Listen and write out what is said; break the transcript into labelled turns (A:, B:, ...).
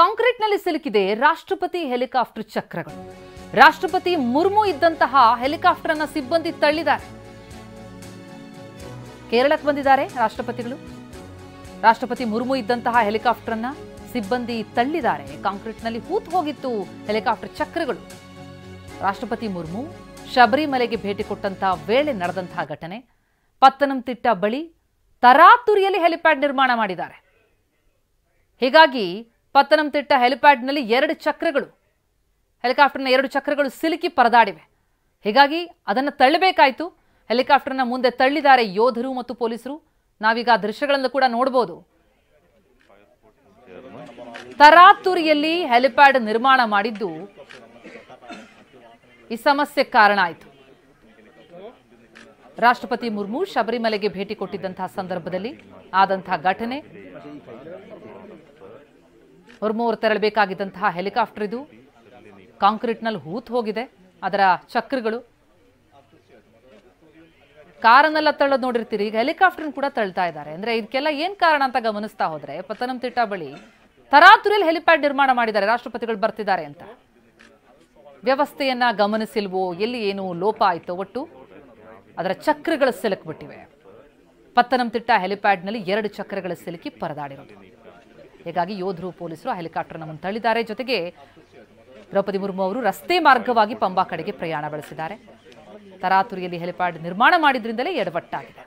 A: ಕಾಂಕ್ರೀಟ್ನಲ್ಲಿ ಸಿಲುಕಿದೆ ರಾಷ್ಟ್ರಪತಿ ಹೆಲಿಕಾಪ್ಟರ್ ಚಕ್ರಗಳು. ರಾಷ್ಟ್ರಪತಿ ಮುರ್ಮು ಇದ್ದಂತಹ ಹೆಲಿಕಾಪ್ಟರ್ ಅನ್ನು ಸಿಬ್ಬಂದಿ ತಳ್ಳಿದ್ದಾರೆ. ಕೇರಳಕ್ಕೆ ಬಂದಿದ್ದಾರೆ ರಾಷ್ಟ್ರಪತಿಗಳು. ರಾಷ್ಟ್ರಪತಿ ಮುರ್ಮು ಇದ್ದಂತಹ ಹೆಲಿಕಾಪ್ಟರ್ ಅನ್ನು ಸಿಬ್ಬಂದಿ ತಳ್ಳಿದ್ದಾರೆ. ಕಾಂಕ್ರೀಟ್ನಲ್ಲಿ ಹೂತು ಹೋಗಿತ್ತು ಹೆಲಿಕಾಪ್ಟರ್ ಚಕ್ರಗಳು. ರಾಷ್ಟ್ರಪತಿ ಮುರ್ಮು ಶಬರಿಮಲೆಗೆ ಭೇಟಿ ಕೊಟ್ಟಂತಹ ವೇಳೆ ನಡೆದಂತಹ ಘಟನೆ. ಪತ್ತನಂತಿಟ್ಟ ಬಳಿ ತರಾತುರಿಯಲ್ಲಿ ಹೆಲಿಪ್ಯಾಡ್ ನಿರ್ಮಾಣ ಮಾಡಿದ್ದಾರೆ. ಹೀಗಾಗಿ ಪತ್ತನಂತಿಟ್ಟ ಹೆಲಿಪ್ಯಾಡ್ನಲ್ಲಿ ಹೆಲಿಕಾಪ್ಟರ್ನ ಎರಡು ಚಕ್ರಗಳು ಸಿಲುಕಿ ಪರದಾಡಿವೆ. ಹೀಗಾಗಿ ಅದನ್ನು ತಳ್ಳಬೇಕಾಯಿತು. ಹೆಲಿಕಾಪ್ಟರ್ನ ಮುಂದೆ ತಳ್ಳಿದ್ದಾರೆ ಯೋಧರು ಮತ್ತು ಪೊಲೀಸರು. ನಾವೀಗ ಆ ದೃಶ್ಯಗಳನ್ನು ಕೂಡ ನೋಡಬಹುದು. ತರಾತುರಿಯಲ್ಲಿ ಹೆಲಿಪ್ಯಾಡ್ ನಿರ್ಮಾಣ ಮಾಡಿದ್ದು ಈ ಸಮಸ್ಯೆ ಕಾರಣ ಆಯಿತು. ರಾಷ್ಟ್ರಪತಿ ಮುರ್ಮು ಶಬರಿಮಲೆಗೆ ಭೇಟಿ ಕೊಟ್ಟಿದ್ದಂತಹ ಸಂದರ್ಭದಲ್ಲಿ ಆದಂತಹ ಘಟನೆ. ಮುರ್ಮು ಅವರು ತೆರಳಬೇಕಾಗಿದ್ದಂತಹ ಹೆಲಿಕಾಪ್ಟರ್ ಇದು. ಕಾಂಕ್ರೀಟ್ನಲ್ಲಿ ಹೂತು ಹೋಗಿದೆ ಅದರ ಚಕ್ರಗಳು. ಕಾರನ್ನೆಲ್ಲ ತಳ್ಳೋದು ನೋಡಿರ್ತೀರಿ, ಈಗ ಹೆಲಿಕಾಪ್ಟರ್ ಕೂಡ ತಳ್ತಾ ಇದ್ದಾರೆ. ಅಂದ್ರೆ ಇದಕ್ಕೆಲ್ಲ ಏನ್ ಕಾರಣ ಅಂತ ಗಮನಿಸ್ತಾ ಹೋದ್ರೆ, ಪತ್ತನಂತಿಟ್ಟ ಬಳಿ ತರಾತುರಿಯಲ್ಲಿ ಹೆಲಿಪ್ಯಾಡ್ ನಿರ್ಮಾಣ ಮಾಡಿದ್ದಾರೆ. ರಾಷ್ಟ್ರಪತಿಗಳು ಬರ್ತಿದ್ದಾರೆ ಅಂತ ವ್ಯವಸ್ಥೆಯನ್ನ ಗಮನಿಸಿಲ್ವೋ, ಎಲ್ಲಿ ಏನು ಲೋಪ ಆಯ್ತೋ, ಒಟ್ಟು ಅದರ ಚಕ್ರಗಳು ಸಿಲುಕಿಬಿಟ್ಟಿವೆ. ಪತ್ತನಂತಿಟ್ಟ ಹೆಲಿಪ್ಯಾಡ್ನಲ್ಲಿ 2 ಚಕ್ರಗಳು ಸಿಲುಕಿ ಪರದಾಡಿರೋದು. ಹೀಗಾಗಿ ಯೋಧರು ಪೊಲೀಸರು ಹೆಲಿಕಾಪ್ಟರ್ನ ಮುಂದೆ ತಳ್ಳಿದ್ದಾರೆ. ಜೊತೆಗೆ ದ್ರೌಪದಿ ಮುರ್ಮು ಅವರು ರಸ್ತೆ ಮಾರ್ಗವಾಗಿ ಪಂಬಾ ಕಡೆಗೆ ಪ್ರಯಾಣ ಬೆಳೆಸಿದ್ದಾರೆ. ತರಾತುರಿಯಲ್ಲಿ ಹೆಲಿಪ್ಯಾಡ್ ನಿರ್ಮಾಣ ಮಾಡಿದ್ರಿಂದಲೇ ಎಡವಟ್ಟಾಗಿದೆ.